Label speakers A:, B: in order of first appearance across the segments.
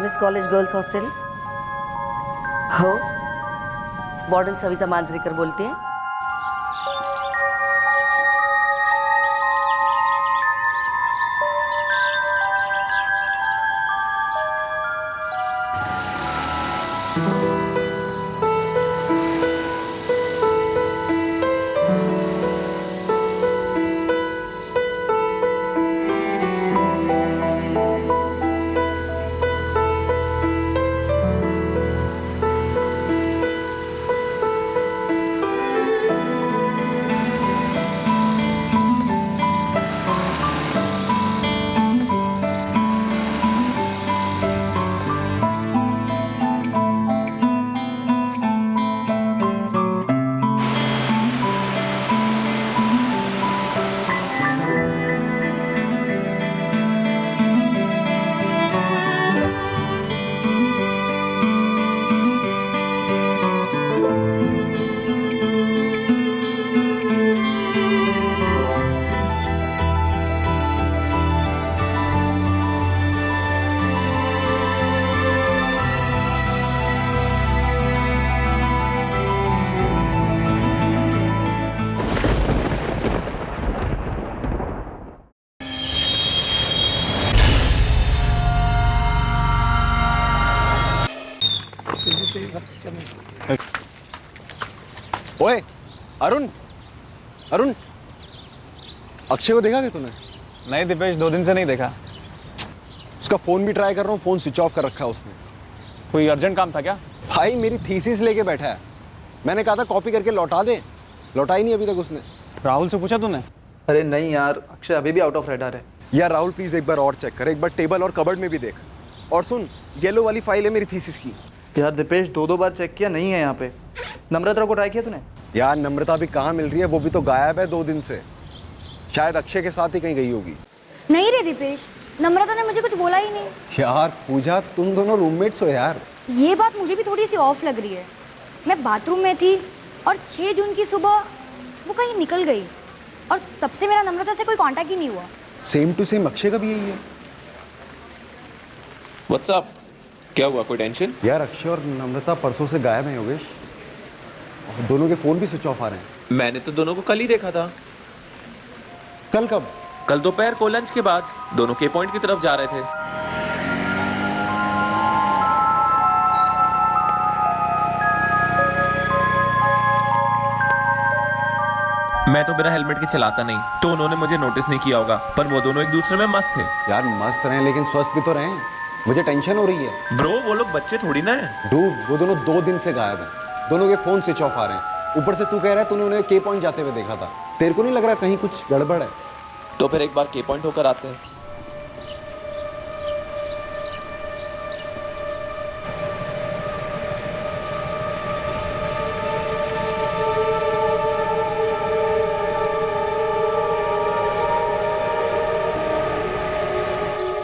A: LMS college girls hostel. हो, warden Savita Manjrekar बोलती हैं।
B: ओए अरुण, अरुण, अक्षय को देखा क्या तूने?
C: नहीं दीपेश, 2 दिन से नहीं देखा।
B: उसका फोन भी ट्राई कर रहा हूँ, फोन स्विच ऑफ कर रखा है उसने।
C: कोई अर्जेंट काम था क्या?
B: भाई मेरी थीसिस लेके बैठा है, मैंने कहा था कॉपी करके लौटा दे, लौटाई नहीं अभी तक उसने।
C: राहुल से पूछा तूने?
D: अरे नहीं यार, अक्षय अभी भी आउट ऑफ रडार है।
B: यार राहुल प्लीज एक बार और चेक कर, एक बार टेबल और कबर्ड में भी देख। और सुन, येलो वाली फाइल है मेरी थीसिस की।
D: यार दीपेश, 2 बार चेक किया, नहीं है यहाँ पे। नम्रता को ट्राई किया तूने?
B: यार नम्रता भी कहाँ मिल रही है, वो भी तो गायब है 2 दिन से। शायद अक्षय के साथ ही कहीं गई होगी।
E: नहीं रे दीपेश, नम्रता ने मुझे कुछ बोला ही नहीं।
B: यार पूजा, तुम दोनों रूममेट्स हो यार।
E: ये बात मुझे भी थोड़ी सी ऑफ लग रही है। मैं बाथरूम में थी और 6 जून की सुबह वो कहीं निकल गई और तब से मेरा नम्रता से कोई कांटेक्ट ही नहीं हुआ।
B: सेम टू सेम अक्षय का भी यही है।
F: व्हाट्सअप, क्या हुआ, कोई टेंशन?
B: यार अक्षय और नम्रता परसों से गायब हैं योगेश, और दोनों के फोन भी स्विच ऑफ आ रहे हैं।
F: मैंने तो दोनों को कल ही देखा था।
B: कल कब?
F: कल दोपहर को लंच के बाद दोनों के पॉइंट की तरफ जा रहे थे। मैं तो बिना हेलमेट के चलाता नहीं, तो उन्होंने मुझे नोटिस नहीं किया होगा, पर वो दोनों एक दूसरे में मस्त थे।
B: यार मस्त रहे लेकिन स्वस्थ भी तो रहे। मुझे टेंशन हो रही है।
F: ब्रो, वो लोग बच्चे थोड़ी ना है।
B: डूब, वो दोनों 2 दिन से गायब हैं, दोनों के फोन स्विच ऑफ आ रहे हैं। ऊपर से तू कह रहा है तूने उन्हें के पॉइंट जाते हुए देखा था। तेरे को नहीं लग रहा कहीं कुछ गड़बड़ है?
F: तो फिर एक बार के पॉइंट होकर आते हैं।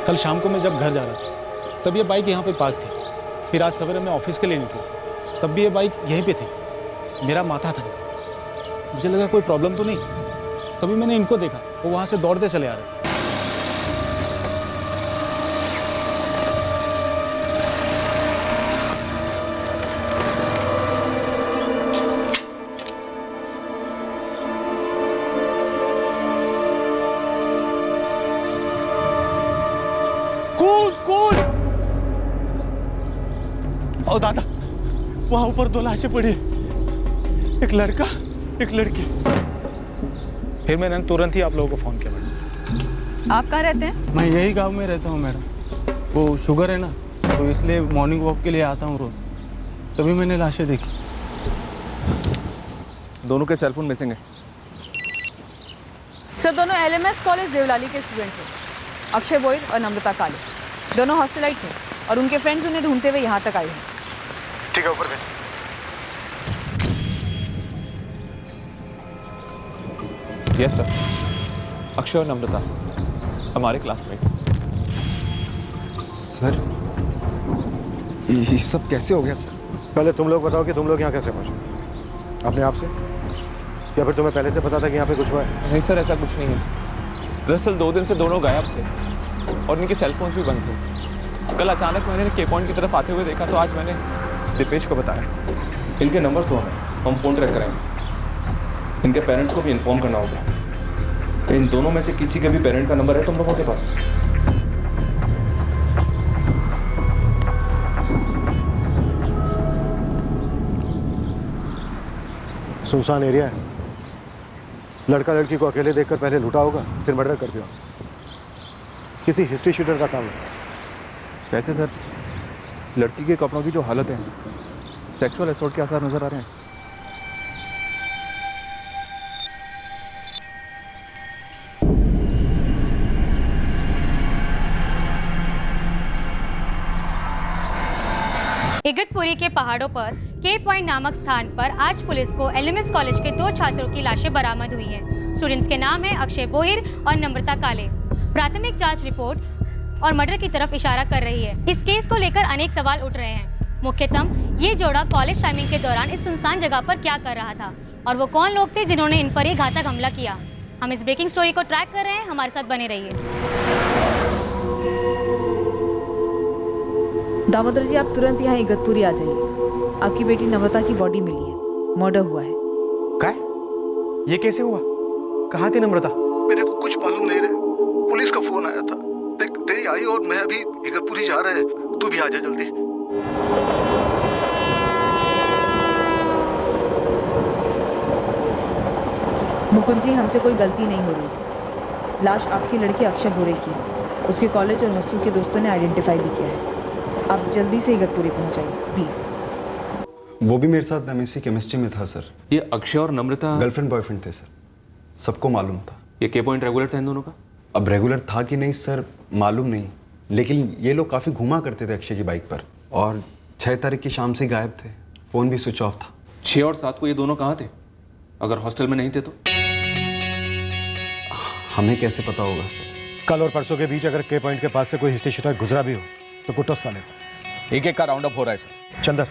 C: कल शाम को मैं जब घर जा रहा था तब ये बाइक यहाँ पे पार्क थी। फिर आज सवेरे मैं ऑफिस के लिए निकला तब भी ये बाइक यहीं पे थी। मेरा माथा था, मुझे लगा कोई प्रॉब्लम तो नहीं। तभी मैंने इनको देखा, वो वहाँ से दौड़ते चले आ रहे थे। ओ दादा, वहां ऊपर 2 लाशें पड़ी, एक लड़का एक लड़की। फिर मैंने तुरंत ही आप लोगों को फोन किया। मैडम,
G: आप कहाँ रहते हैं?
C: मैं यही गांव में रहता हूँ मैडम। वो शुगर है ना, तो इसलिए मॉर्निंग वॉक के लिए आता हूँ रोज। तभी मैंने लाशें देखी।
B: दोनों के सेलफोन मिसिंग है।
G: सर, दोनों LMS कॉलेज देवलाली के स्टूडेंट थे। अक्षय बोइर और नम्रता काले दोनों हॉस्टलाइट थे और उनके फ्रेंड्स उन्हें ढूंढते हुए यहाँ तक आए हैं।
B: ठीक है, ऊपर भेज।
F: यस सर, अक्षय और नम्रता हमारे क्लासमेट्स।
B: सर ये सब कैसे हो गया सर?
H: पहले तुम लोग बताओ कि तुम लोग यहाँ कैसे पहुँचे? अपने आप से, या फिर तुम्हें पहले से पता था कि यहाँ पे कुछ हुआ है?
F: नहीं सर, ऐसा कुछ नहीं है। दरअसल 2 दिन से दोनों गायब थे और इनके सेलफोन भी बंद थे। कल अचानक मैंने के पॉइंट की तरफ आते हुए देखा तो आज मैंने दीपेश को बताया।
I: इनके नंबर्स दो हमें, हम फ़ोन ट्रैक कराएंगे। इनके पेरेंट्स को भी इन्फॉर्म करना होगा। तो इन दोनों में से किसी के भी पेरेंट का नंबर है तुम लोगों के पास?
H: सुनसान एरिया है, लड़का लड़की को अकेले देखकर पहले लूटा होगा, फिर मर्डर कर दिया। किसी हिस्ट्री शूटर का काम है।
I: वैसे सर, लड़की के कपड़ों की जो हालत है, सेक्सुअल असॉल्ट के आसार नजर आ रहे हैं।
E: इगतपुरी के पहाड़ों पर के पॉइंट नामक स्थान पर आज पुलिस को एलएमएस कॉलेज के 2 छात्रों की लाशें बरामद हुई हैं। स्टूडेंट्स के नाम है अक्षय बोहिर और नम्रता काले। प्राथमिक जांच रिपोर्ट और मर्डर की तरफ इशारा कर रही है। इस केस को लेकर अनेक सवाल उठ रहे हैं। मुख्यतम ये जोड़ा कॉलेज टाइमिंग के दौरान इस सुनसान जगह पर क्या कर रहा था और वो कौन लोग थे जिन्होंने इन पर ये घातक हमला किया। हम इस ब्रेकिंग स्टोरी को ट्रैक कर रहे हैं, हमारे साथ बने रहिए।
G: दामोदर जी, आप तुरंत यहाँ इगतपुरी आ जाइए। आपकी बेटी नम्रता की बॉडी मिली है, मर्डर हुआ है।
J: क्या? ये कैसे हुआ? कहाँ थी नम्रता?
K: मेरे को कुछ मालूम नहीं रहे। पुलिस का फोन आया था। देख, तेरी आई और मैं अभी इगतपुरी जा रहे हैं, तू भी आ जा जल्दी।
G: मुकुंद जी, हमसे कोई गलती नहीं हो रही। लाश आपकी लड़की अक्षय बोरे की है। उसके कॉलेज और हॉस्टल के दोस्तों ने आइडेंटिफाई भी किया है। आप जल्दी से इगतपुरी पहुंच जाइए प्लीज।
B: वो भी मेरे साथ एमएससी केमिस्ट्री में था सर।
I: ये अक्षय और नम्रता
B: गर्लफ्रेंड बॉयफ्रेंड थे सर, सबको मालूम था।
I: ये के पॉइंट रेगुलर था इन दोनों का?
B: अब रेगुलर था कि नहीं सर मालूम नहीं, लेकिन ये लोग काफ़ी घुमा करते थे अक्षय की बाइक पर और 6 तारीख की शाम से गायब थे। फ़ोन भी स्विच ऑफ था।
I: 6 और 7 को ये दोनों कहाँ थे? अगर हॉस्टल में नहीं थे तो?
B: हमें कैसे पता होगा सर?
H: कल और परसों के बीच अगर के पॉइंट के पास से कोई हिस्ट्री शूटर गुजरा भी हो तो कुटो साले को।
J: एक का राउंड अप हो रहा है सर।
H: चंदर,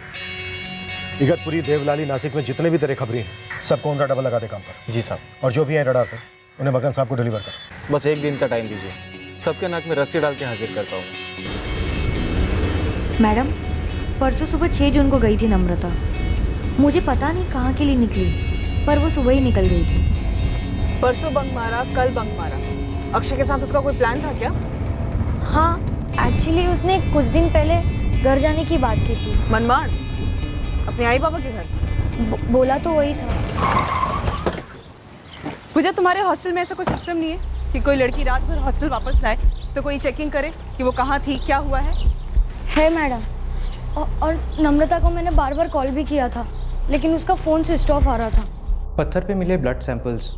H: इगतपुरी, देवलाली, नासिक में जितने भी तेरे खबरी हैं सबको उनका डबल लगा दे काम पर।
J: जी साहब।
H: और जो भी हैं रडार पर, उन्हें मगन साहब को डिलीवर कर।
J: बस एक दिन का टाइम दीजिए, सबके नाक में रस्सी डाल के हाजिर करता हूँ।
E: मैडम, परसों सुबह 6 जून को गई थी नम्रता। मुझे पता नहीं कहाँ के लिए निकली, पर वो सुबह ही निकल गई थी।
G: परसों बंक मारा, कल बंक मारा। अक्षय के साथ उसका कोई प्लान था क्या?
E: हाँ, एक्चुअली उसने कुछ दिन पहले घर जाने की बात की थी।
G: मनमाड़? अपने आई बाबा के घर?
E: बोला तो वही था।
G: पूजा, तुम्हारे हॉस्टल में ऐसा कोई सिस्टम नहीं है कि कोई लड़की रात भर हॉस्टल वापस लाए तो कोई चेकिंग करे कि वो कहाँ थी, क्या हुआ है?
E: है मैडम, और नम्रता को मैंने बार बार कॉल भी किया था, लेकिन उसका फ़ोन स्विच ऑफ आ रहा था।
L: पत्थर पे मिले ब्लड सैंपल्स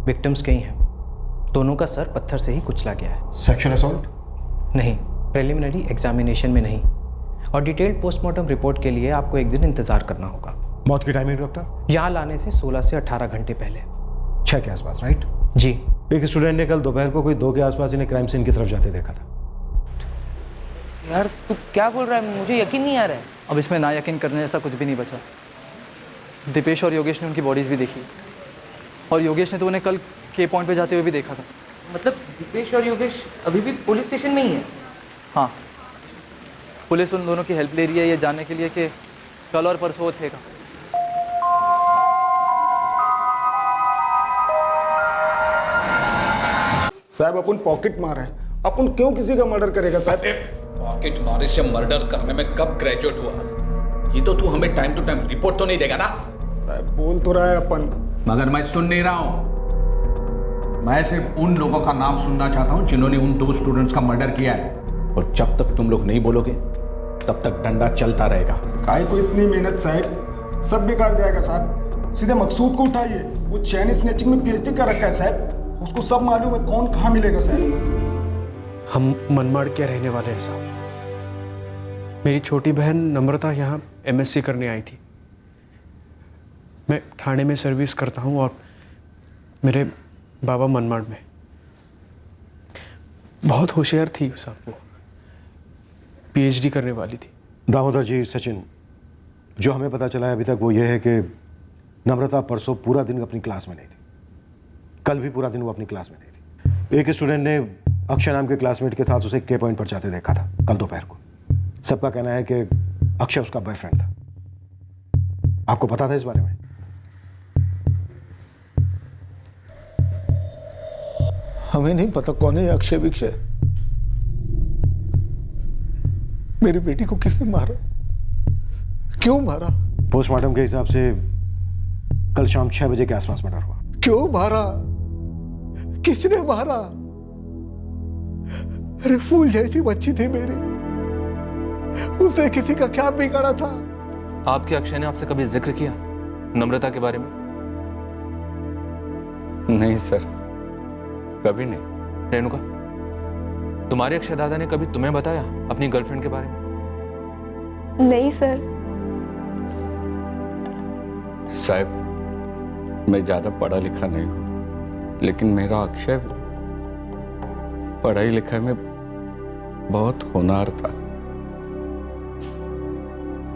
L: विक्टिम्स के ही हैं। दोनों का सर पत्थर से ही कुचला गया है।
H: Sexual assault?
L: नहीं, प्रिलिमिनरी एग्जामिनेशन में नहीं। और डिटेल्ड पोस्टमार्टम रिपोर्ट के लिए आपको एक दिन इंतजार करना होगा।
H: मौत की टाइमिंग डॉक्टर?
L: यहाँ लाने से 16 से 18 घंटे पहले।
H: 6 के आसपास, राइट?
L: जी।
H: एक स्टूडेंट ने कल दोपहर को कोई 2 के आसपास इन्हें क्राइम सीन की तरफ जाते देखा था।
A: यार तू क्या बोल रहा है, मुझे यकीन नहीं आ रहा है।
D: अब इसमें ना यकीन करने जैसा कुछ भी नहीं बचा। दीपेश और योगेश ने उनकी बॉडीज़ भी देखी और योगेश ने तो उन्हें कल के पॉइंट पे जाते हुए भी देखा था।
A: मतलब दीपेश और योगेश अभी भी पुलिस स्टेशन में ही है?
D: हाँ, पुलिस उन दोनों की हेल्प ले रही है ये जानने के लिए कि कल और परसों वो थे कहाँ।
K: साहब, अपन पॉकेट मार है, अपन क्यों किसी का मर्डर करेगा साहब?
J: पॉकेट मारे से मर्डर करने में कब ग्रेजुएट हुआ? ये तो तू हमें टाइम टू टाइम रिपोर्ट तो नहीं देगा ना?
K: साहब बोल तो रहा है अपन,
J: मगर मैं सुन नहीं रहा हूँ। मैं सिर्फ उन लोगों का नाम सुनना चाहता हूँ जिन्होंने उन 2 स्टूडेंट्स का मर्डर किया है। और जब तक तुम लोग नहीं बोलोगे तब तक डंडा चलता रहेगा।
K: काहे को इतनी मेहनत साहब, सब बेकार जाएगा साहब। सीधे मकसूद को उठाइए, वो चैन स्नैचिंग में पीएचडी कर रखा है साहब, उसको सब मालूम है कौन कहाँ मिलेगा साहब।
L: हम मनमाड़ के रहने वाले हैं साहब। मेरी छोटी बहन नम्रता यहाँ एमएससी करने आई थी। मैं ठाणे में सर्विस करता हूँ और मेरे बाबा मनमाड़ में। बहुत होशियार थी साहब, वो पीएचडी करने वाली थी।
H: दामोदर जी, सचिन, जो हमें पता चला है अभी तक वो ये है कि नम्रता परसों पूरा दिन अपनी क्लास में नहीं थी। कल भी पूरा दिन वो अपनी क्लास में नहीं थी। एक स्टूडेंट ने अक्षय नाम के क्लासमेट के साथ उसे के पॉइंट पर जाते देखा था कल दोपहर को। सबका कहना है कि अक्षय उसका बॉयफ्रेंड था। आपको पता था इस बारे में?
K: हमें नहीं पता कौन है ये अक्षय विक्षय। मेरी बेटी को किसने मारा, क्यों मारा?
H: पोस्टमार्टम के हिसाब से कल शाम 6 बजे के आसपास मर्डर हुआ।
K: क्यों मारा, किसने मारा? अरे फूल जैसी बच्ची थी मेरी, उसने किसी का क्या बिगाड़ा था?
I: आपके अक्षय ने आपसे कभी जिक्र किया नम्रता के बारे में?
M: नहीं सर, कभी नहीं।
I: रेणुका, तुम्हारे अक्षय दादा ने कभी तुम्हें बताया अपनी गर्लफ्रेंड के बारे में?
N: नहीं सर।
M: साहब, मैं ज्यादा पढ़ा लिखा नहीं हूं, लेकिन मेरा अक्षय पढ़ाई लिखाई में बहुत होनहार था।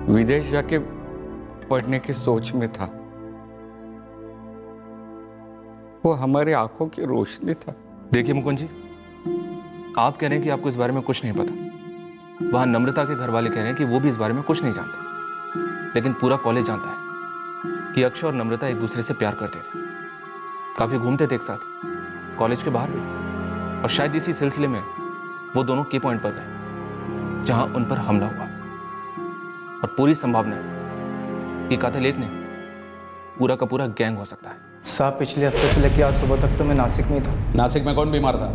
M: विदेश जाके पढ़ने की सोच में था। वो हमारी आंखों की रोशनी था।
I: देखिए मुकुंद जी, आप कह रहे हैं कि आपको इस बारे में कुछ नहीं पता। वहां नम्रता के घर वाले कह रहे हैं कि वो भी इस बारे में कुछ नहीं जानते, लेकिन पूरा कॉलेज जानता है कि अक्षय और नम्रता एक दूसरे से प्यार करते थे, काफी घूमते थे एक साथ, कॉलेज के बाहर भी। और शायद इसी सिलसिले में वो दोनों के पॉइंट पर गए जहां उन पर हमला हुआ। और पूरी संभावना है कि कातिल एक नहीं, पूरा का पूरा गैंग हो सकता है।
D: साहब, पिछले हफ्ते से लेकर आज सुबह तक तो मैं नासिक में ही था।
J: नासिक में कौन बीमार था?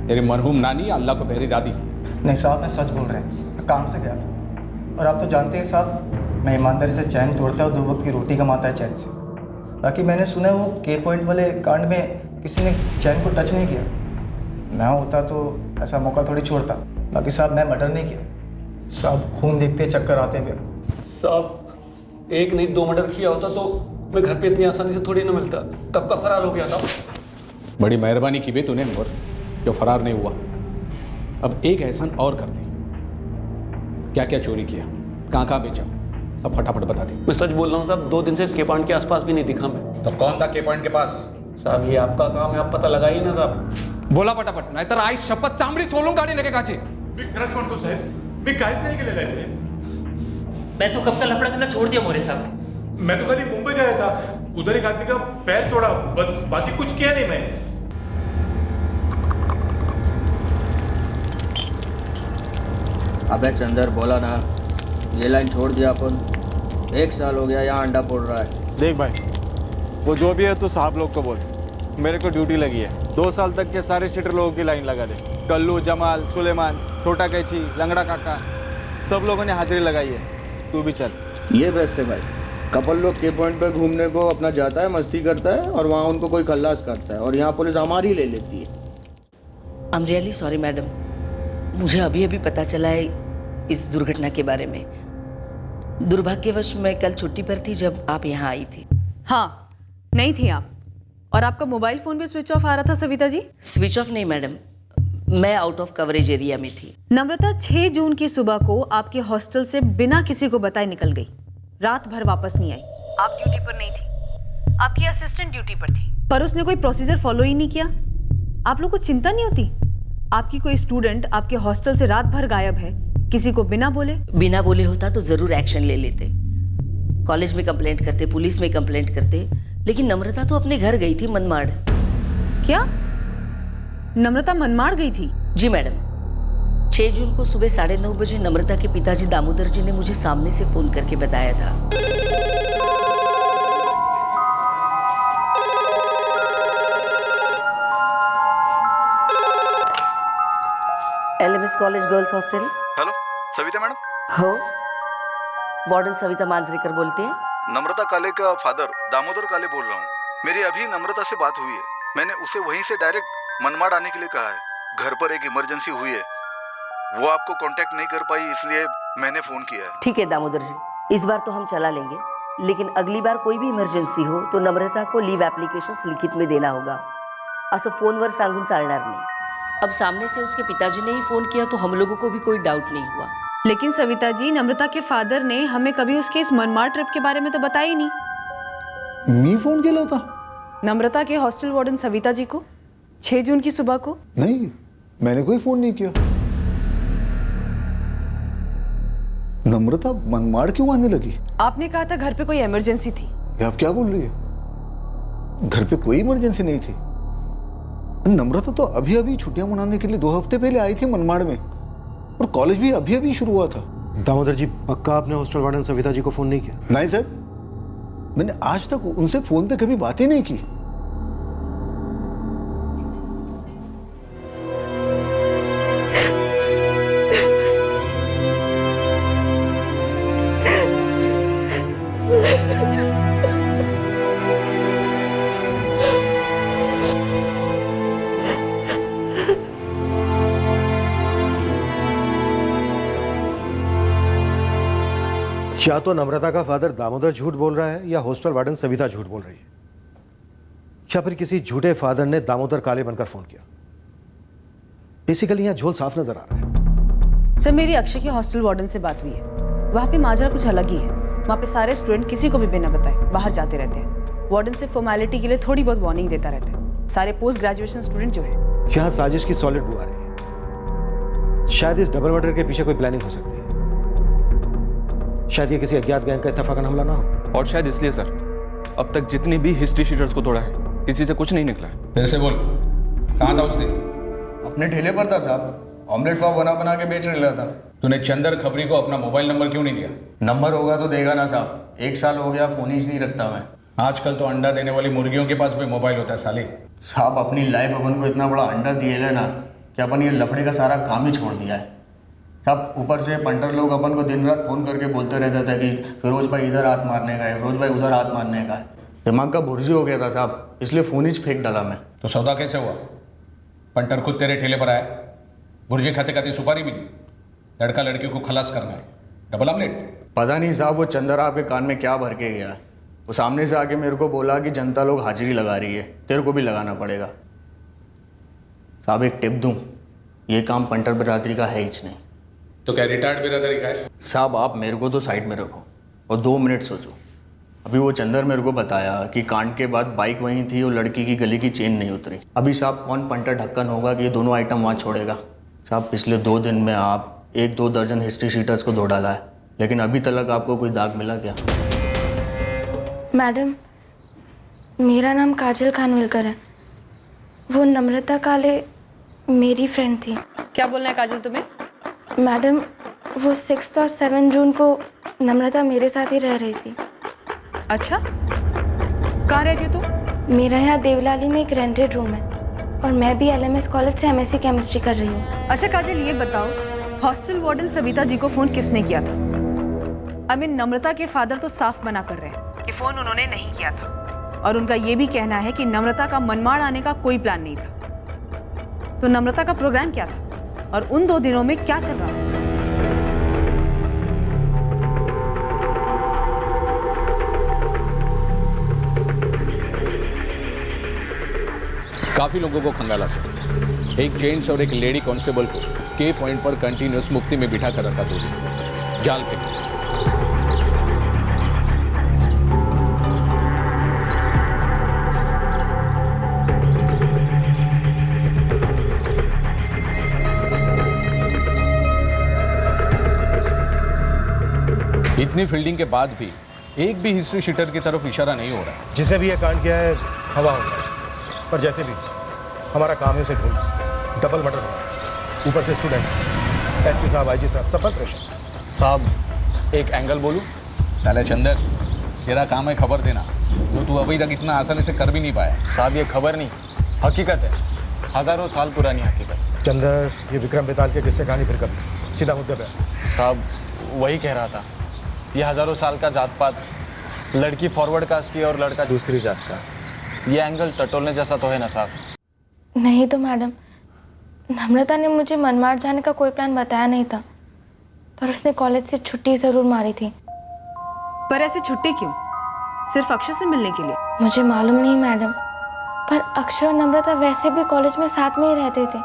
J: तेरी मरहूम नानी या अल्लाह को प्यारी दादी?
D: नहीं साहब, मैं सच बोल रहे हैं, मैं काम से गया था। और आप तो जानते हैं साहब, मैं ईमानदारी से चैन तोड़ता है और 2 वक्त की रोटी कमाता है चैन से। बाकी मैंने सुना है वो के पॉइंट वाले कांड में किसी ने चैन को टच नहीं किया। मैं होता तो ऐसा मौका थोड़ी छोड़ता। बाकी साहब, मैं मर्डर नहीं किया। साहब, खून देखते चक्कर आते हैं मेरे।
L: साहब, 1 नहीं 2 मर्डर किया होता तो मैं घर पे इतनी आसानी से थोड़ी ना मिलता, कब का फरार हो गया था।
J: बड़ी मेहरबानी की बे तूने मोर, जो फरार नहीं हुआ। अब एक एहसान और कर दे। क्या क्या चोरी किया, कहाँ कहाँ बेचा, सब फटाफट बता दे।
L: मैं सच बोल रहा हूँ साहब, 2 दिन से के पॉइंट के आसपास भी नहीं दिखा मैं।
J: तो कौन था के पॉइंट के पास?
L: साहब, ये आपका काम है, आप पता लगाइए ना साहब।
F: बोला पटापट, नाहीतर आई शपथ चामडी सोलून काढी लगे काचे।
O: मी खरंच म्हणतो साहेब, मी काहीच नाही केलेलं आहे साहेब।
P: मैं तो कब का लफड़ा करना छोड़ दिया मोरे साहब।
O: मैं तो खाली मुंबई गया था, उधर एक आदमी का पैर तोड़ा, बस बाकी कुछ किया नहीं मैं।
Q: अबे चंदर, बोला ना, ये लाइन छोड़ दिया अपन। 1 साल हो गया यहाँ अंडा फोड़ रहा है।
R: देख भाई, वो जो भी है तो साहब लोग को बोल, मेरे को ड्यूटी लगी है। 2 साल तक के सारे शिटर लोगों की लाइन लगा दे। कल्लू, जमाल, सुलेमान, छोटा कैची, लंगड़ा काका, सब लोगों ने हाजिरी लगाई है। तू भी चल।
Q: ये बेस्ट है भाई। कपल लोग के पॉइंट पे घूमने को अपना जाता है, मस्ती करता है, और वहाँ उनको कोई खल्लास करता है, और यहाँ पुलिस हमारी ले लेती है।
A: I am really sorry madam, मुझे अभी अभी पता चला है इस दुर्घटना के बारे में। दुर्भाग्यवश मैं कल छुट्टी पर थी जब आप यहाँ आई थी।
G: हाँ, नहीं थी आप। और आपका मोबाइल फोन भी स्विच ऑफ आ रहा था सविता जी?
A: स्विच ऑफ नहीं मैडम, मैं आउट ऑफ कवरेज एरिया में थी।
G: नम्रता 6 जून की सुबह को आपके हॉस्टल से बिना किसी को बताए निकल गई। रात भर वापस नहीं आई। आप ड्यूटी पर नहीं थी, आपकी असिस्टेंट ड्यूटी पर थी, पर उसने कोई प्रोसीजर फॉलो ही नहीं किया। आप लोग को चिंता नहीं होती? आपकी कोई स्टूडेंट आपके हॉस्टल से रात भर गायब है, किसी को बिना बोले होता तो जरूर एक्शन ले लेते। कॉलेज में कंप्लेंट करते, पुलिस में कंप्लेंट करते, लेकिन नम्रता तो अपने घर गई थी मनमाड़। क्या नम्रता मनमाड़ गई थी?
A: जी मैडम, 6 जून को सुबह 9:30 बजे नम्रता के पिताजी दामोदर जी ने मुझे सामने से फोन करके बताया था। LMS college girls hostel.
S: Hello, Savita madam?
A: हो, वार्डन सविता मांजरेकर बोलते हैं।
S: नम्रता काले का फादर दामोदर काले बोल रहा हूँ। मेरी अभी नम्रता से बात हुई है। मैंने उसे वहीं से डायरेक्ट मनमाड़ आने के लिए कहा है। घर पर एक इमरजेंसी हुई है, वो आपको कांटेक्ट नहीं कर पाई, इसलिए मैंने फोन किया है।
A: ठीक है दामोदर जी, इस बार तो हम चला लेंगे, लेकिन अगली बार कोई भी इमरजेंसी हो तो नम्रता को लीव एप्लीकेशंस लिखित में देना होगा। असं फोनवर सांगून चालणार नहीं। अब सामने से उसके पिताजी ने ही फोन किया तो हम लोगों को भी कोई डाउट नहीं हुआ।
G: लेकिन सविता जी, नम्रता के फादर ने हमें कभी उसके इस मनमाड़ ट्रिप के बारे में तो बताया ही नहीं।
K: मी फोन केला होता
G: नम्रता के हॉस्टल वार्डन सविता जी को 6 जून की सुबह को?
K: नहीं, मैंने कोई फोन नहीं किया।
S: नम्रता मनमाड़ क्यों आने लगी?
G: आपने कहा था घर पे कोई इमरजेंसी थी।
S: ये आप क्या बोल रही है? घर पे कोई इमरजेंसी नहीं थी। नम्रता तो अभी अभी छुट्टियां मनाने के लिए 2 हफ्ते पहले आई थी मनमाड़ में, और कॉलेज भी अभी अभी शुरू हुआ था।
H: दामोदर जी, पक्का आपने हॉस्टल वार्डन सविता जी को फोन नहीं किया?
S: नहीं सर, मैंने आज तक उनसे फोन पे कभी बात ही नहीं की।
H: या तो नम्रता का फादर दामोदर झूठ बोल रहा है, या हॉस्टल वार्डन सविता झूठ बोल रही है, या फिर किसी झूठे फादर ने दामोदर काले बनकर फोन किया। बेसिकली यहाँ झोल साफ नजर आ रहा है।
G: सर, मेरी अक्षय के हॉस्टल वार्डन से बात हुई है। वहाँ पे माजरा कुछ अलग ही है। वहाँ पे सारे स्टूडेंट किसी को भी बिना बताए बाहर जाते रहते हैं। वार्डन से फॉर्मेलिटी के लिए थोड़ी बहुत वार्निंग देता रहता है। सारे पोस्ट ग्रेजुएशन स्टूडेंट जो है।
H: यहाँ साजिश की सॉलिड बुआ रही है। शायद इस डबल मर्डर के पीछे कोई प्लानिंग हो सकती है। शायद ये किसी अज्ञात गैंग का इत्तेफाकन हमला ना हो।
I: और शायद इसलिए सर, अब तक जितनी भी हिस्ट्री शीटर्स को तोड़ा है, किसी से कुछ नहीं निकला है।
J: फिर से बोल, कहाँ था उसने?
Q: अपने ठेले पर था साहब, ऑमलेट पाव बना बना के बेच रहा था।
J: तूने चंदर खबरी को अपना मोबाइल नंबर क्यों नहीं दिया?
Q: नंबर होगा तो देगा ना साहब। 1 साल हो गया, फोन ही नहीं रखता मैं।
J: आजकल तो अंडा देने वाली मुर्गियों के पास भी मोबाइल होता है साले।
Q: साहब, अपनी लाइफ अपन को इतना बड़ा अंडा दिए है ना कि अपन ये लफड़े का सारा काम ही छोड़ दिया है साहब। ऊपर से पंटर लोग अपन को दिन रात फोन करके बोलते रहते थे कि फिरोज भाई इधर हाथ मारने का है, फिरोज भाई उधर हाथ मारने का है। दिमाग का भुर्जी हो गया था साहब, इसलिए फोन ही फेंक डाला मैं।
J: तो सौदा कैसे हुआ? पंटर खुद तेरे ठेले पर आया, भुर्जी खाते खाते सुपारी मिली, लड़का लड़की को खलास करना है, डबल ऑमलेट।
Q: पता नहीं साहब, वो चंदर आपके कान में क्या भर के गया है। वो सामने से आके मेरे को बोला कि जनता लोग हाजिरी लगा रही है, तेरे को भी लगाना पड़ेगा। साहब एक टिप दूं, ये काम पंटर बिरादरी का है ही नहीं।
J: तो क्या रिटायर्ड बिरादरी का है?
Q: साहब आप मेरे को तो साइड में रखो और 2 मिनट सोचो। अभी वो चंदर मेरे को बताया कि कांड के बाद बाइक वहीं थी और लड़की की गले की चेन नहीं उतरी। अभी साहब कौन पंटर ढक्कन होगा कि ये दोनों आइटम वहाँ छोड़ेगा? साहब पिछले 2 दिन में आप 1-2 दर्जन हिस्ट्री शीटर्स को धो डाला है, लेकिन अभी तक आपको कोई दाग मिला क्या?
N: मैडम, मेरा नाम काजल खानविलकर है। वो नम्रता काले मेरी फ्रेंड थी।
G: क्या बोलना है काजल तुम्हें?
N: मैडम, वो 6 और 7 जून को नम्रता मेरे साथ ही रह रही थी।
G: अच्छा, कहाँ रहती हो तुम?
N: मेरा यहाँ देवलाली में एक रेंटेड रूम है, और मैं भी LMS कॉलेज से MSc केमिस्ट्री कर रही हूँ।
G: अच्छा काजल, ये बताओ, हॉस्टल वार्डन सविता जी को फोन किसने किया था? नम्रता के फादर तो साफ मना कर रहे हैं कि फोन उन्होंने नहीं किया था, और उनका ये भी कहना है कि नम्रता का मनमाड़ आने का कोई प्लान नहीं था। तो नम्रता का प्रोग्राम क्या था, और उन 2 दिनों में क्या चल रहा था?
J: काफी लोगों को खंगाला सर। एक जेंट्स और एक लेडी कांस्टेबल को के पॉइंट पर कंटिन्यूस मुक्ति में बिठा कर रखा 2 दिन, जाल पे। इतनी फील्डिंग के बाद भी एक भी हिस्ट्री शीटर की तरफ इशारा नहीं हो रहा।
H: जिसे भी ये कांड किया है हवा हो गया, पर जैसे भी हमारा काम है उसे ढूंढना। डबल मर्डर हुआ, ऊपर से स्टूडेंट्स, SP साहब, IG साहब, सब पर प्रेशर।
L: साहब एक एंगल बोलूं?
J: पहले चंदर, तेरा काम है खबर देना, जो तू अभी तक इतना आसानी से कर भी नहीं पाया।
L: साहब ये खबर नहीं, हकीकत है, हज़ारों साल पुरानी हकीकत।
H: चंदर, ये विक्रम बेताल के किस्से कहानी फिर कभी, सीधा मुद्दे पे।
L: साहब वही कह रहा था, ये हज़ारों साल का जात पात, लड़की फॉरवर्ड कास्ट की और लड़का दूसरी जात का, ये एंगल टटोलने जैसा तो है ना साहब?
N: नहीं तो मैडम, नम्रता ने मुझे मनमाड़ जाने का कोई प्लान बताया नहीं था, पर उसने कॉलेज से छुट्टी ज़रूर मारी थी।
G: पर ऐसे छुट्टी क्यों? सिर्फ अक्षय से मिलने के लिए?
N: मुझे मालूम नहीं मैडम, पर अक्षय और नम्रता वैसे भी कॉलेज में साथ में ही रहते थे।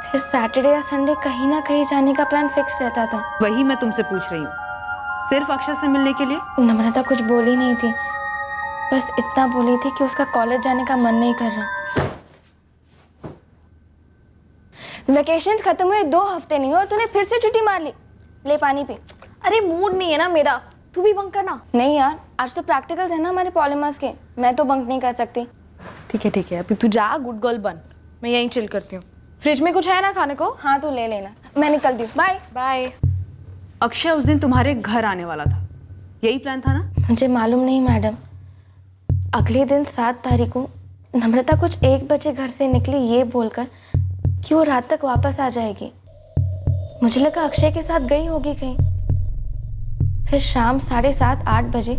N: फिर सैटरडे या संडे कहीं ना कहीं जाने का प्लान फिक्स रहता था।
G: वही मैं तुमसे पूछ रही हूँ, सिर्फ अक्षय से मिलने के लिए?
N: नम्रता कुछ बोली नहीं थी, बस इतना बोली थी कि उसका कॉलेज जाने का मन नहीं कर रहा। वेकेशंस खत्म हुए 2 हफ्ते नहीं हुए और तूने फिर से छुट्टी मार ली। ले पानी पी। अरे मूड नहीं है ना मेरा, तू भी बंक करना। नहीं यार, आज तो प्रैक्टिकल्स है ना हमारे पॉलीमर्स के, मैं तो बंक नहीं कर सकती। ठीक है, अभी तू जा, गुड गर्ल बन, मैं यहीं चिल करती हूँ। फ्रिज में कुछ है ना खाने को? हाँ तू ले लेना, मैं निकलती हूँ, बाय बाय।
G: अक्षय उस दिन तुम्हारे घर आने वाला था, यही प्लान था ना?
N: मुझे मालूम नहीं मैडम, अगले दिन 7 तारीख को नम्रता कुछ 1 बजे घर से निकली ये बोलकर कि वो रात तक वापस आ जाएगी। मुझे लगा अक्षय के साथ गई होगी कहीं। फिर शाम 7:30-8 बजे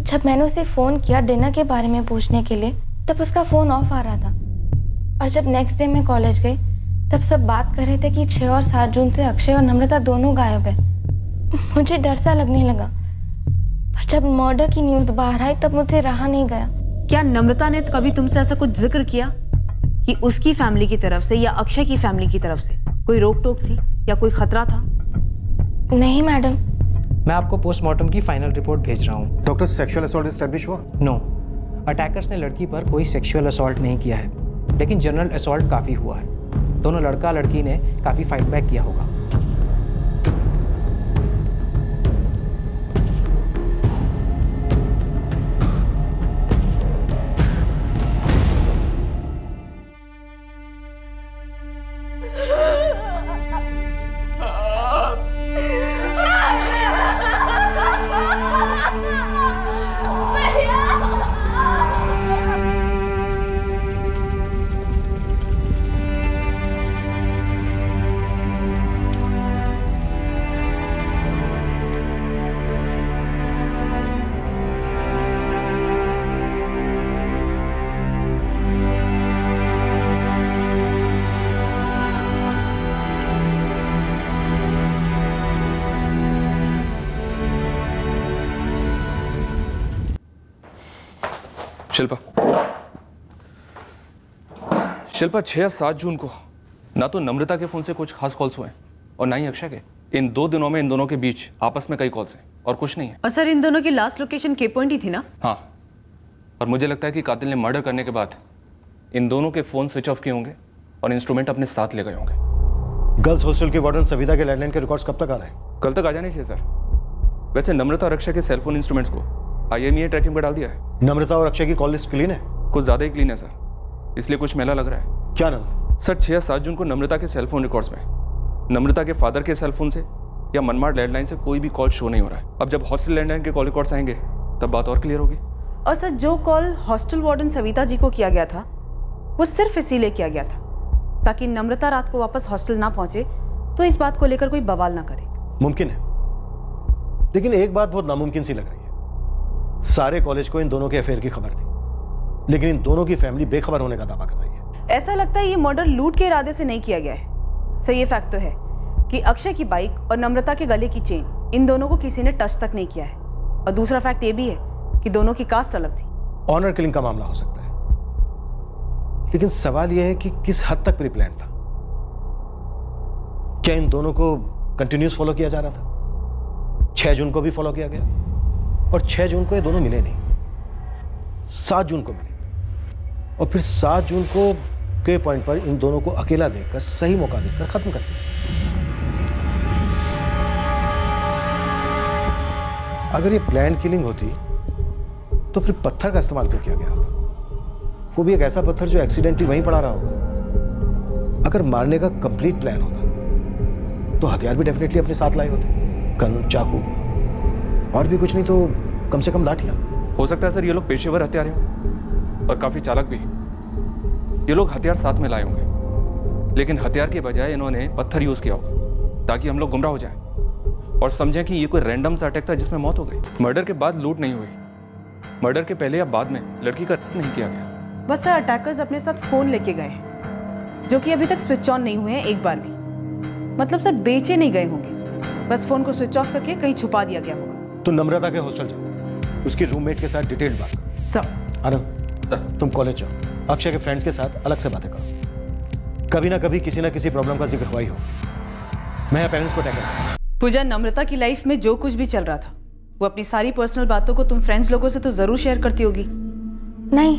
N: जब मैंने उसे फ़ोन किया डिनर के बारे में पूछने के लिए, तब उसका फ़ोन ऑफ आ रहा था। और जब नेक्स्ट डे मैं कॉलेज गई तब सब बात कर रहे थे कि 6 और 7 जून से अक्षय और नम्रता दोनों गायब है। मुझे डर सा लगने लगा, पर जब मर्डर की न्यूज़ बाहर आई तब मुझसे रहा नहीं गया।
G: क्या नम्रता ने कभी तुमसे ऐसा कुछ जिक्र किया कि उसकी फैमिली की तरफ से या अक्षय की फैमिली की तरफ से कोई रोक टोक थी या कोई खतरा था?
N: नहीं मैडम।
T: मैं आपको पोस्टमार्टम की फाइनल रिपोर्ट भेज रहा हूँ।
H: डॉक्टर, सेक्सुअल असॉल्ट एस्टैब्लिश हुआ?
T: नो, अटैकर्स ने लड़की पर कोई सेक्सुअल असॉल्ट नहीं किया है, लेकिन जनरल असॉल्ट काफ़ी हुआ है। दोनों लड़का लड़की ने काफ़ी फाइट बैक किया होगा।
I: शिल्पा 6 या 7 जून को ना तो नम्रता के फ़ोन से कुछ खास कॉल्स हुए और ना ही अक्षय के। इन 2 दिनों में इन दोनों के बीच आपस में कई कॉल्स हैं और कुछ नहीं है।
G: और सर इन दोनों की लास्ट लोकेशन के पॉइंट ही थी ना?
I: हाँ, और मुझे लगता है कि कातिल ने मर्डर करने के बाद इन दोनों के फ़ोन स्विच ऑफ किए होंगे और इंस्ट्रूमेंट अपने साथ ले गए होंगे।
H: गर्ल्स हॉस्टल के वार्डन सविता के लैंडलाइन के रिकॉर्ड्स कब तक आ रहे हैं?
I: कल तक आ जाने चाहिए सर। वैसे नम्रता और अक्षय के सेलफोन इंस्ट्रूमेंट्स को IMEI ट्रैकिंग पर डाल दिया है।
H: नम्रता और अक्षय की कॉल लिस्ट क्लीन है?
I: कुछ ज़्यादा ही क्लीन है सर, इसलिए कुछ मेला लग रहा है।
H: क्या नंद?
I: सर 6 या 7 जून को नम्रता के सेलफोन रिकॉर्ड्स में नम्रता के फादर के सेलफोन से या मनमाड़ लैंडलाइन से कोई भी कॉल शो नहीं हो रहा है। अब जब हॉस्टल लैंडलाइन के कॉल रिकॉर्ड्स आएंगे तब बात और क्लियर होगी।
G: और सर जो call hostel warden Savita ji को किया गया था वो सिर्फ इसीलिए किया गया था ताकि नम्रता रात को वापस हॉस्टल ना पहुंचे तो इस बात को लेकर कोई बवाल ना करे।
H: मुमकिन है, लेकिन एक बात बहुत नामुमकिन सी लग रही है। सारे कॉलेज को इन दोनों के अफेयर की खबर थी, लेकिन इन दोनों की फैमिली बेखबर होने का दावा कर रही है।
G: ऐसा लगता है ये मर्डर लूट के इरादे से नहीं किया गया है। सर ये फैक्ट तो है कि अक्षय की बाइक और नम्रता के गले की चेन इन दोनों को किसी ने टच तक नहीं किया है। और दूसरा फैक्ट ये भी है कि दोनों की कास्ट अलग थी।
H: ऑनर किलिंग का मामला हो सकता है, लेकिन सवाल यह है कि किस हद तक प्री प्लान था। क्या इन दोनों को कंटिन्यूस फॉलो किया जा रहा था? 6 जून को भी फॉलो किया गया और 6 जून को ये दोनों मिले नहीं, 7 जून को मिले और फिर 7 जून को के पॉइंट पर इन दोनों को अकेला देखकर सही मौका देखकर खत्म कर दिया। अगर ये प्लान किलिंग होती तो फिर पत्थर का इस्तेमाल क्यों किया गया होगा? वो भी एक ऐसा पत्थर जो एक्सीडेंटली वहीं पड़ा रहा होगा। अगर मारने का कंप्लीट प्लान होता तो हथियार भी डेफिनेटली अपने साथ लाए होते, गन, चाकू और भी कुछ नहीं तो कम से कम लाठियां।
I: हो सकता है सर ये लोग पेशेवर हत्यारे हों और काफी चालाक भी। ये लोग हथियार साथ में लाए होंगे, लेकिन हथियार के बजाय इन्होंने पत्थर यूज किया होगा ताकि हम लोग गुमराह हो जाएं और समझें कि ये कोई रैंडम सा अटैक था जिसमें मौत हो गई। मर्डर के बाद लूट नहीं हुई, मर्डर के पहले या बाद में लड़की का रेप नहीं किया गया।
G: बस सर अटैकर्स अपने साथ फोन लेके गए हैं जो कि अभी तक स्विच ऑन नहीं हुए हैं एक बार भी। मतलब सर बेचे नहीं गए होंगे, बस फोन को स्विच ऑफ करके कहीं छुपा दिया गया होगा।
H: तो नम्रता के हॉस्टल जाओ, उसकी रूममेट के साथ डिटेल्ड बात करो।
G: सर
H: आनंद तुम कॉलेज जाओ, अक्षय के फ्रेंड्स के साथ अलग से बातें करो। कभी ना कभी किसी ना किसी प्रॉब्लम का जिक्र हुआ ही हो। मैं पेरेंट्स को टैकल।
G: पूजा, नम्रता की लाइफ में जो कुछ भी चल रहा था वो अपनी सारी पर्सनल बातों को तुम फ्रेंड्स लोगों से तो जरूर शेयर करती होगी।
N: नहीं,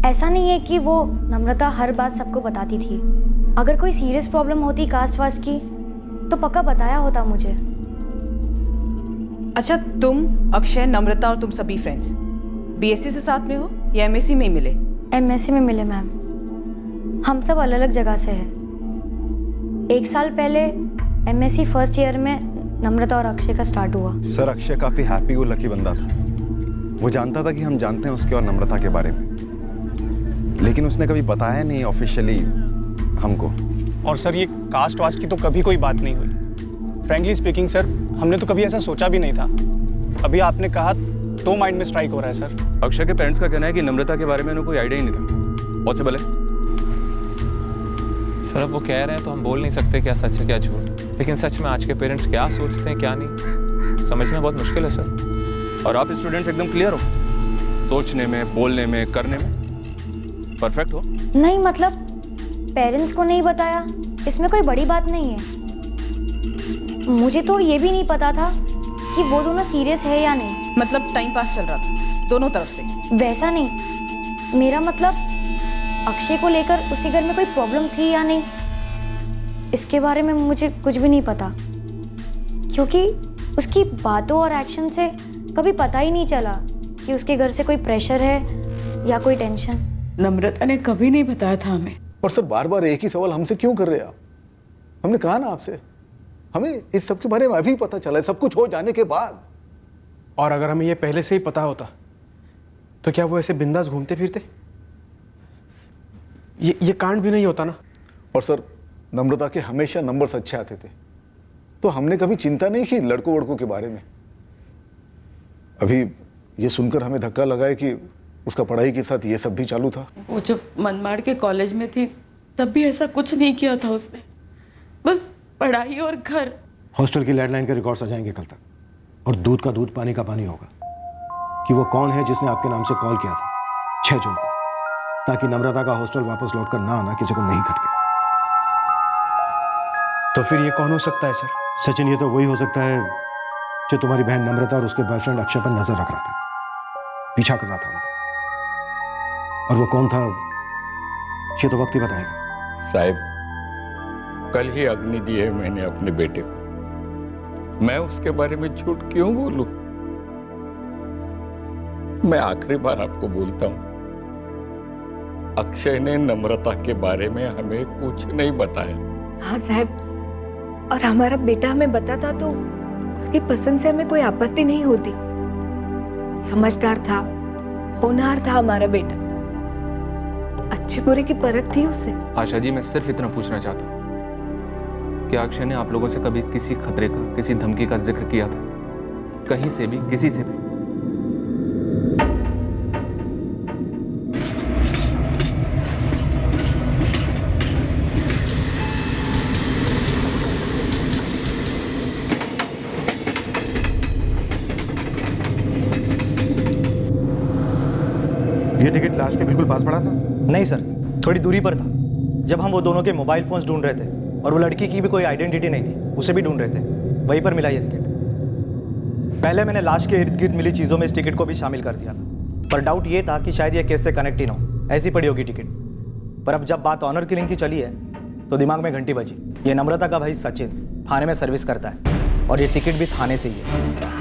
N: ऐसा नहीं है कि वो नम्रता हर बात सबको बताती थी। अगर कोई सीरियस प्रॉब्लम होती कास्ट वास्ट की तो पक्का बताया होता मुझे।
G: अच्छा, तुम, अक्षय, नम्रता और तुम सभी फ्रेंड्स बीएससी से साथ में हो या एमएससी में ही मिले?
E: एमएससी में मिले मैम। हम सब अलग अलग जगह से हैं। 1 साल पहले एमएससी फर्स्ट ईयर में नम्रता और अक्षय का स्टार्ट हुआ।
B: सर अक्षय काफ़ी हैप्पी गो लकी बंदा था। वो जानता था कि हम जानते हैं उसके और नम्रता के बारे में, लेकिन उसने कभी बताया नहीं ऑफिशियली हमको।
L: और सर ये कास्ट वास्ट की तो कभी कोई बात नहीं हुई। फ्रैंकली स्पीकिंग सर, हमने तो कभी ऐसा सोचा भी नहीं था। अभी आपने कहा तो माइंड में स्ट्राइक हो रहा है सर।
I: अक्षय के पेरेंट्स का कहना है कि नम्रता के बारे में उन्हें कोई आइडिया ही नहीं था। पॉसिबल है?
F: सर अब वो कह रहे हैं तो हम बोल नहीं सकते क्या सच है क्या झूठ, लेकिन सच में आज के पेरेंट्स क्या सोचते हैं क्या नहीं समझना बहुत मुश्किल है सर।
I: और आप स्टूडेंट्स एकदम क्लियर हो सोचने में, बोलने में, करने में परफेक्ट हो?
E: नहीं मतलब पेरेंट्स को नहीं बताया, इसमें कोई बड़ी बात नहीं है। मुझे तो ये भी नहीं पता था कि वो दोनों सीरियस है या नहीं।
G: मतलब टाइम पास चल रहा था दोनों तरफ से?
E: वैसा नहीं, मेरा मतलब अक्षय को लेकर उसके घर में कोई प्रॉब्लम थी या नहीं, इसके बारे में मुझे कुछ भी नहीं पता, क्योंकि उसकी बातों और एक्शन से कभी पता ही नहीं चला कि उसके घर से कोई प्रेशर है या कोई टेंशन।
G: नम्रता ने कभी नहीं बताया था हमें।
S: और सर बार बार एक ही सवाल हमसे क्यों कर रहे हैं आप? हमने कहा ना आपसे, हमें इस सब के बारे में अभी पता चला है, सब कुछ हो जाने के बाद।
L: और अगर हमें ये पहले से ही पता होता तो क्या वो ऐसे बिंदास घूमते फिरते? ये कांड भी नहीं होता ना।
S: और सर नम्रता के हमेशा नंबर्स अच्छे आते थे, तो हमने कभी चिंता नहीं की लड़कों वड़कों के बारे में। अभी ये सुनकर हमें धक्का लगा है कि उसका पढ़ाई के साथ ये सब भी चालू था।
U: वो जब मनमाड़ के कॉलेज में थी तब भी ऐसा कुछ नहीं किया था उसने, बस पढ़ाई और घर।
H: हॉस्टल की लैंडलाइन के रिकॉर्ड्स आ जाएंगे कल तक, और दूध का दूध पानी का पानी होगा कि वो कौन है जिसने आपके नाम से कॉल किया था 6 जून को, ताकि नम्रता का हॉस्टल वापस लौटकर ना आना किसी को नहीं खटके।
L: तो फिर ये कौन हो सकता है सर?
H: सचिन, ये तो वही हो सकता है जो तुम्हारी बहन नम्रता और उसके बॉयफ्रेंड अक्षय पर नजर रख रहा था, पीछा कर रहा था उनका। और वो कौन था ये तो वक्त ही बताएगा।
M: साहब कल ही अग्नि दी है मैंने अपने बेटे को, मैं उसके बारे में झूठ क्यों बोलूं? मैं आखिरी बार आपको बोलता हूं, अक्षय ने नम्रता के बारे में हमें कुछ नहीं बताया।
N: हाँ साहब, और हमारा बेटा हमें बताता तो उसकी पसंद से हमें कोई आपत्ति नहीं होती। समझदार था, होनहार था हमारा बेटा, अच्छे बुरे की परख थी उससे।
I: आशा जी, मैं सिर्फ इतना पूछना चाहता हूँ कि अक्षय ने आप लोगों से कभी किसी खतरे का, किसी धमकी का जिक्र किया था? कहीं से भी, किसी से भी?
H: ये टिकट लाश के बिल्कुल पास पड़ा था?
D: नहीं सर, थोड़ी दूरी पर था। जब हम वो दोनों के मोबाइल फोन्स ढूंढ रहे थे, और वो लड़की की भी कोई आइडेंटिटी नहीं थी, उसे भी ढूंढ रहे थे, वहीं पर मिला ये टिकट। पहले मैंने लाश के इर्द गिर्द मिली चीज़ों में इस टिकट को भी शामिल कर दिया था, पर डाउट ये था कि शायद ये केस से कनेक्ट ही ना हो, ऐसी पड़ी होगी टिकट। पर अब जब बात ऑनर किलिंग की चली है तो दिमाग में घंटी बजी। ये नम्रता का भाई सचिन थाने में सर्विस करता है, और ये टिकट भी थाने से ही है।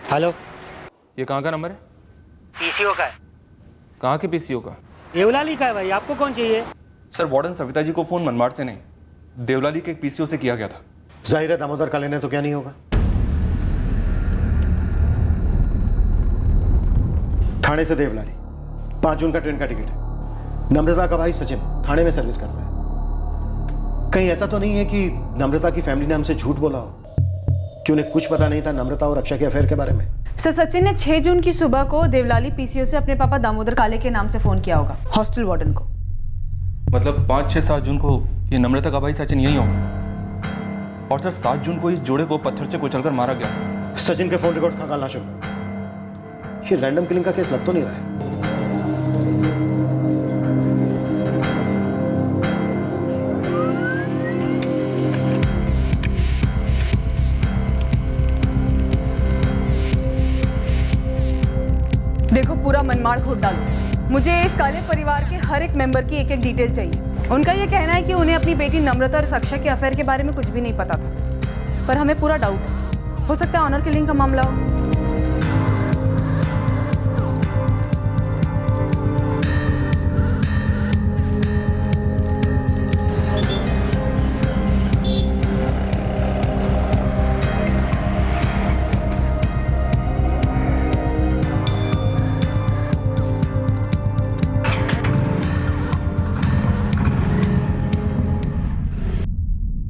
T: हेलो,
I: ये कहाँ का नंबर है?
T: पीसीओ का है।
I: कहाँ के पीसीओ का?
T: देवलाली का है भाई, आपको कौन चाहिए?
I: सर वार्डन सविता जी को फोन मनमाड़ से नहीं, देवलाली के एक पीसीओ से किया गया था।
H: जाहिर है दामोदर काले ने तो क्या नहीं होगा। थाने से देवलाली, 5 जून का ट्रेन का टिकट है। नम्रता का भाई सचिन थाने में सर्विस करता है। कहीं ऐसा तो नहीं है कि नम्रता की फैमिली ने हमसे झूठ बोला हो कि उन्हें कुछ पता नहीं था नम्रता और अक्षय के अफेयर के बारे में?
G: सर, सचिन ने 6 जून की सुबह को देवलाली पीसीओ से अपने पापा दामोदर काले के नाम से फोन किया होगा हॉस्टल वार्डन को।
I: मतलब 5, 6, 7 जून को ये नम्रता का भाई सचिन यही होगा। और सर 7 जून को इस जोड़े को पत्थर से कुचलकर मारा गया।
H: सचिन के फोन रिकॉर्ड कहाँ डालना शुरू? ये रैंडम किलिंग का केस लग तो नहीं रहा है।
G: मनमाड़ खोद डालो। मुझे इस काले परिवार के हर एक मेंबर की एक एक डिटेल चाहिए। उनका ये कहना है कि उन्हें अपनी बेटी नम्रता और साक्षी के अफेयर के बारे में कुछ भी नहीं पता था, पर हमें पूरा डाउट है। हो सकता है ऑनर किलिंग का मामला हो।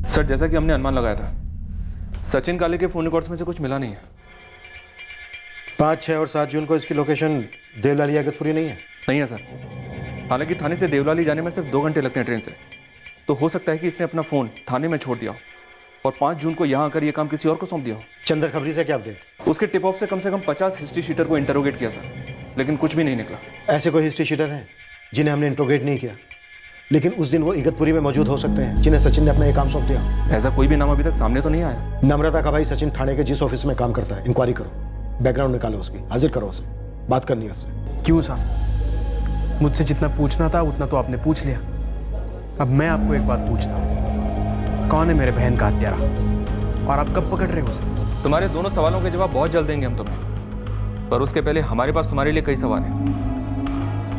I: सर, जैसा कि हमने अनुमान लगाया था, सचिन काले के फोन रिकॉर्ड्स में से कुछ मिला नहीं है।
H: 5, 6 और 7 जून को इसकी लोकेशन देवलाली अगतपुरी नहीं है?
I: नहीं है सर। हालांकि थाने से देवलाली जाने में सिर्फ 2 घंटे लगते हैं ट्रेन से, तो हो सकता है कि इसने अपना फ़ोन थाने में छोड़ दिया हो और 5 जून को यहाँ आकर ये काम किसी और को सौंप दिया हो।
H: चंदर खबरी से क्या अपडेट?
I: उसके टिप ऑफ से कम 50 हिस्ट्री शीटर को इंटरोगेट किया सर, लेकिन कुछ भी नहीं निकला।
H: ऐसे कोई हिस्ट्री शीटर हैं जिन्हें हमने इंट्रोगेट नहीं किया, लेकिन उस दिन वो इगतपुरी में मौजूद हो सकते हैं, जिन्हें सचिन ने अपना ये काम सौंप दिया?
I: ऐसा कोई भी नाम अभी तक सामने तो नहीं आया।
H: नम्रता का भाई सचिन थाने के जिस ऑफिस में काम करता है, इंक्वायरी करो, बैकग्राउंड निकालो उसकी, हाजिर करो उसे, बात करनी है उससे।
L: क्यों साहब? मुझसे जितना पूछना था उतना तो आपने पूछ लिया। अब मैं आपको एक बात पूछता हूँ, कौन है मेरे बहन का हत्यारा और आप कब पकड़ रहे हो उसे?
I: तुम्हारे दोनों सवालों के जवाब बहुत जल्द देंगे हम तुम्हें, पर उसके पहले हमारे पास तुम्हारे लिए कई सवाल हैं।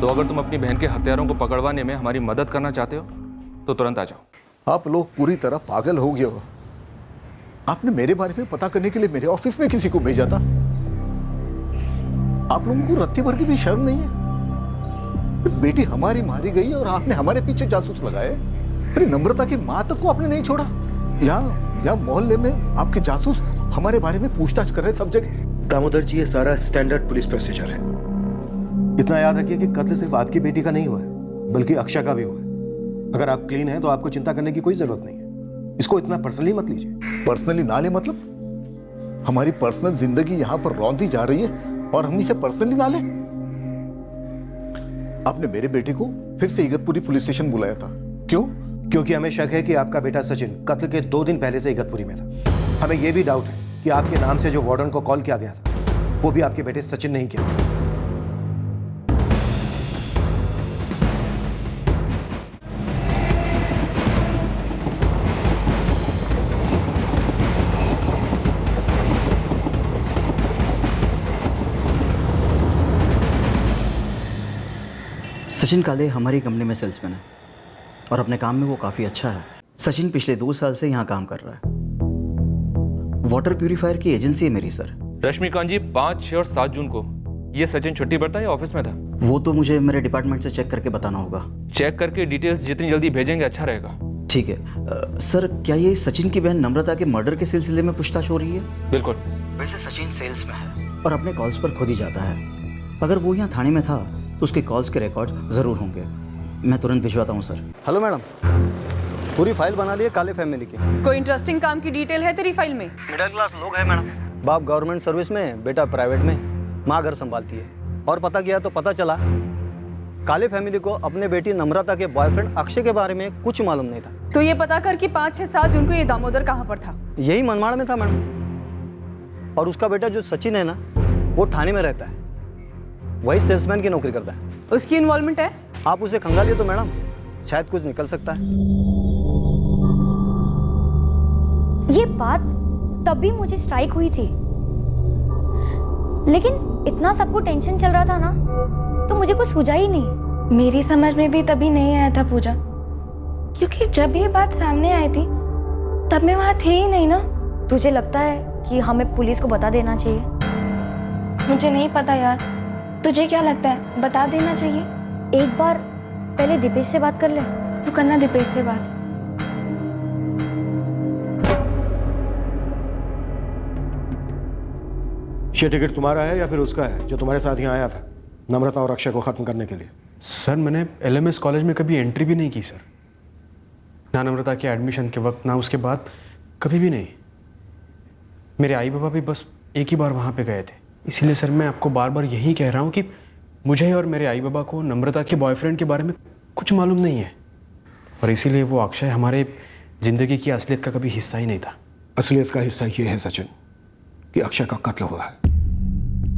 I: तो अगर तुम अपनी बहन के हत्यारों को पकड़वाने में हमारी मदद करना चाहते हो तो तुरंत आ जाओ।
S: आप लोग पूरी तरह पागल हो गए हो। आपने मेरे बारे में पता करने के लिए मेरे ऑफिस में किसी को भेजा था? आप लोगों को रत्ती भर की भी शर्म नहीं है? बेटी हमारी मारी गई और आपने हमारे पीछे जासूस लगाए। अरे नम्रता की माँ तक को आपने नहीं छोड़ा। यहाँ मोहल्ले में आपके जासूस हमारे बारे में पूछताछ कर रहे सब जगह।
H: दामोदर जी, ये सारा स्टैंडर्ड पुलिस प्रोसीजर है। इतना याद रखिए कि कत्ल सिर्फ आपकी बेटी का नहीं हुआ है, बल्कि अक्षय का भी हुआ है। अगर आप क्लीन हैं तो आपको चिंता करने की कोई जरूरत नहीं है। इसको इतना पर्सनली मत लीजिए।
S: पर्सनली ना ले मतलब? हमारी पर्सनल जिंदगी यहाँ पर रौंदी जा रही है और हम इसे पर्सनली ना ले? आपने मेरे बेटे को फिर से इगतपुरी पुलिस स्टेशन बुलाया था, क्यों?
H: क्योंकि हमें शक है कि आपका बेटा सचिन कत्ल के 2 दिन पहले से इगतपुरी में था। हमें यह भी डाउट है कि आपके नाम से जो वार्डन को कॉल किया गया था वो भी आपके बेटे सचिन ने ही किया।
C: सचिन काले हमारी कंपनी में सेल्समैन है और अपने काम में वो काफ़ी अच्छा है। सचिन पिछले 2 साल से यहाँ काम कर रहा है। वाटर प्यूरिफायर की एजेंसी है मेरी सर।
I: रश्मिकांत जी, 5, 6 और 7 जून को ये सचिन छुट्टी पर था या ऑफिस में था?
C: वो तो मुझे मेरे डिपार्टमेंट से चेक करके बताना होगा।
I: चेक करके डिटेल्स जितनी जल्दी भेजेंगे अच्छा रहेगा।
C: ठीक है। सर, क्या ये सचिन की बहन नम्रता के मर्डर के सिलसिले में पूछताछ हो रही है?
I: बिल्कुल।
C: वैसे सचिन सेल्स में है और अपने कॉल्स पर खुद ही जाता है। अगर वो यहाँ थाने में था तो उसके कॉल्स के रिकॉर्ड ज़रूर होंगे। मैं तुरंत भिजवाता हूँ सर।
V: हेलो मैडम, पूरी फाइल बना ली है काले फैमिली की।
G: कोई इंटरेस्टिंग काम की डिटेल है तेरी फाइल में?
V: मिडिल क्लास लोग हैं मैडम। बाप गवर्नमेंट सर्विस में, बेटा प्राइवेट में, माँ घर संभालती है। और पता किया तो पता चला काले फैमिली को अपने बेटी नम्रता के बॉयफ्रेंड अक्षय के बारे में कुछ मालूम नहीं था।
G: तो ये पता कर कि 5, 6, 7 जून को ये दामोदर कहाँ पर था?
V: यही मनमाड़ में था मैडम। और उसका बेटा जो सचिन है ना, वो थाने में रहता है, वही सेल्समैन की नौकरी करता है।
G: उसकी इन्वॉल्वमेंट है?
V: आप उसे खंगालिए तो मैडम, शायद कुछ निकल सकता है।
W: ये बात तभी मुझे स्ट्राइक हुई थी, लेकिन इतना सबको टेंशन चल रहा था ना, तो मुझे कुछ सूझा ही नहीं।
N: मेरी समझ में भी तभी नहीं आया था पूजा, क्योंकि जब ये बात सामने आई थी तब मैं वहां थी ही नहीं ना।
W: तुझे लगता है कि हमें पुलिस को बता देना चाहिए?
N: मुझे नहीं पता यार, तुझे क्या लगता है? बता देना चाहिए।
W: एक बार पहले दीपेश से बात कर ले।
N: तो करना दीपेश से बात।
H: ये टिकट तुम्हारा है या फिर उसका है जो तुम्हारे साथ यहाँ आया था नम्रता और अक्षय को खत्म करने के लिए?
L: सर, मैंने LMS कॉलेज में कभी एंट्री भी नहीं की सर। ना नम्रता के एडमिशन के वक्त, ना उसके बाद, कभी भी नहीं। मेरे आई बाबा भी बस एक ही बार वहाँ पे गए थे। इसीलिए सर मैं आपको बार बार यही कह रहा हूँ कि मुझे और मेरे आई बाबा को नम्रता के बॉयफ्रेंड के बारे में कुछ मालूम नहीं है, और इसीलिए वो अक्षय हमारे ज़िंदगी की असलियत का कभी हिस्सा ही नहीं था।
H: असलियत का हिस्सा ये है सचिन कि अक्षय का कत्ल हुआ है,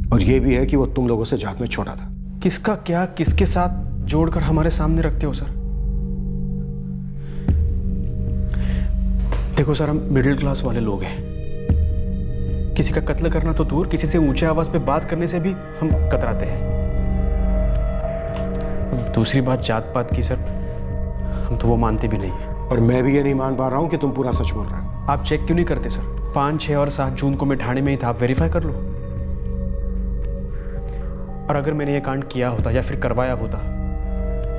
H: और ये भी है कि वो तुम लोगों से जात में छोटा था।
L: किसका क्या किसके साथ जोड़कर हमारे सामने रखते हो सर? देखो सर, हम मिडिल क्लास वाले लोग हैं। किसी का कत्ल करना तो दूर, किसी से ऊंचे आवाज पे बात करने से भी हम कतराते हैं। दूसरी बात जात पात की सर, हम तो वो मानते भी नहीं है।
H: और मैं भी ये नहीं मान पा रहा हूं कि तुम पूरा सच बोल रहे हो।
L: आप चेक क्यों नहीं करते सर? 5, 6 और 7 जून को मैं ठाणे में ही था, आप वेरीफाई कर लो। और अगर मैंने ये कांड किया होता या फिर करवाया होता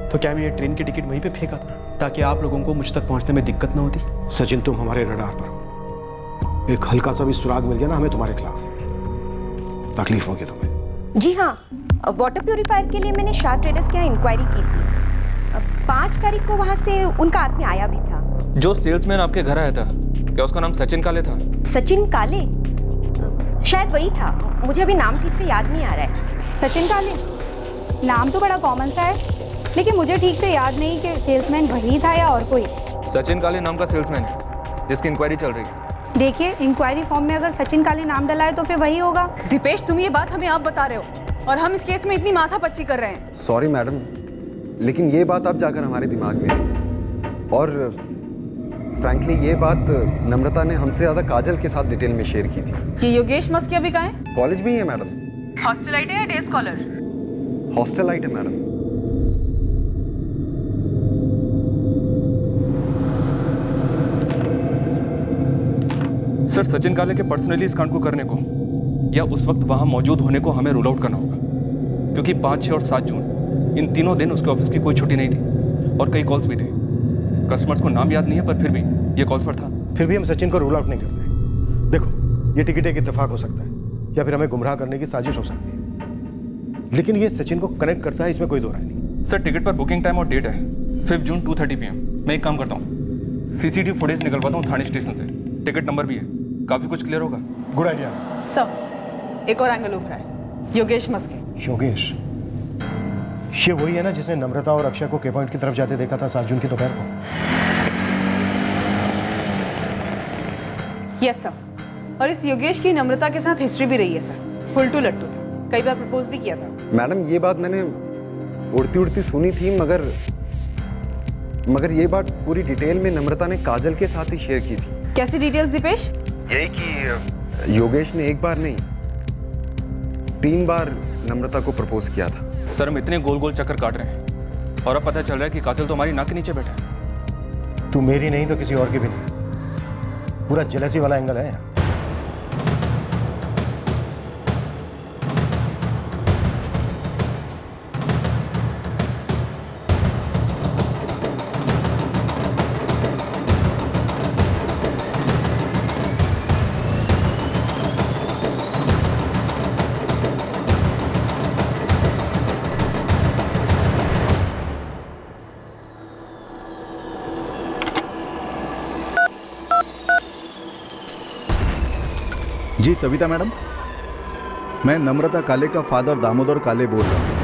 L: तो क्या मैं ये ट्रेन की टिकट वहीं पे फेंका था ताकि आप लोगों को मुझ तक पहुंचने में दिक्कत ना होती?
H: सचिन, तुम हमारे रडार पर हो। एक हल्का सा भी सुराग मिल गया ना हमें तुम्हारे खिलाफ, तकलीफ होगी तुम्हें।
O: जी हाँ, वाटर प्यूरिफायर के लिए मैंने शाह ट्रेडर्स के यहाँ इंक्वायरी की थी। 5 तारीख को वहाँ से उनका आदमी आया भी था।
I: जो सेल्समैन आपके घर आया था, क्या उसका नाम सचिन काले था?
O: सचिन काले? शायद वही था, मुझे अभी नाम ठीक से याद नहीं आ रहा है।
P: सचिन काले नाम तो बड़ा कॉमन सा है, लेकिन मुझे ठीक से याद नहीं कि सेल्समैन वही था या और कोई।
I: सचिन काले नाम का सेल्समैन है जिसकी इंक्वायरी चल रही है।
P: देखिए, इंक्वायरी फॉर्म में अगर सचिन काले नाम डला है तो फिर वही होगा।
G: दीपेश, तुम ये बात हमें आप बता रहे हो और हम इस केस में इतनी माथापच्ची कर रहे हैं।
B: सॉरी मैडम, लेकिन ये बात अब जाकर हमारे दिमाग में आई। और फ्रैंकली ये बात नम्रता ने हमसे ज़्यादा काजल के साथ डिटेल में शेयर की थी।
G: ये योगेश मस्के अभी कहाँ है?
B: कॉलेज में ही है मैडम।
G: हॉस्टलाइट है या डे स्कॉलर?
B: हॉस्टलाइट है मैडम।
I: सर, सचिन काले के पर्सनली इस कांड को करने को या उस वक्त वहां मौजूद होने को हमें रूल आउट करना होगा, क्योंकि 5, 6 और 7 जून इन तीनों दिन उसके ऑफिस की कोई छुट्टी नहीं थी और कई कॉल्स भी थे। कस्टमर्स को नाम याद नहीं है, पर फिर भी ये कॉल्स पर था।
H: फिर भी हम सचिन को रूल आउट नहीं करते। देखो, ये टिकट एक इत्तेफाक हो सकता है या फिर हमें गुमराह करने की साजिश हो सकती है, लेकिन ये सचिन को कनेक्ट करता है, इसमें कोई दो राय नहीं।
I: सर, टिकट पर बुकिंग टाइम और डेट है 5 जून 2:30 PM। मैं एक काम करता हूँ, CCTV फुटेज निकलवाता हूँ थाने स्टेशन से, टिकट नंबर भी है, काफी कुछ क्लियर होगा।
H: गुड आइडिया
G: सर, एक और एंगल उभरा है। योगेश मस्के।
H: योगेश, ये वही है ना जिसने नम्रता और अक्षय को के पॉइंट की तरफ जाते देखा था 7 जून की दोपहर को?
G: यस सर, और इस योगेश की नम्रता के साथ हिस्ट्री भी रही है सर। फुलटू लट्टू था, कई बार प्रपोज भी किया था।
B: मैडम, ये बात मैंने उड़ती उड़ती सुनी थी, मगर ये बात पूरी डिटेल में नम्रता ने काजल के साथ ही शेयर की थी।
G: कैसी डिटेल्स दीपेश?
B: यही कि योगेश ने एक बार नहीं 3 बार नम्रता को प्रपोज किया था।
I: सर, हम इतने गोल गोल चक्कर काट रहे हैं और अब पता चल रहा है कि काजल तो हमारी नाक के नीचे बैठा है।
H: तू मेरी नहीं तो किसी और की भी नहीं। पूरा जेलसी वाला एंगल है यहाँ।
S: जी सविता मैडम, मैं नम्रता काले का फादर दामोदर काले बोल रहा हूँ।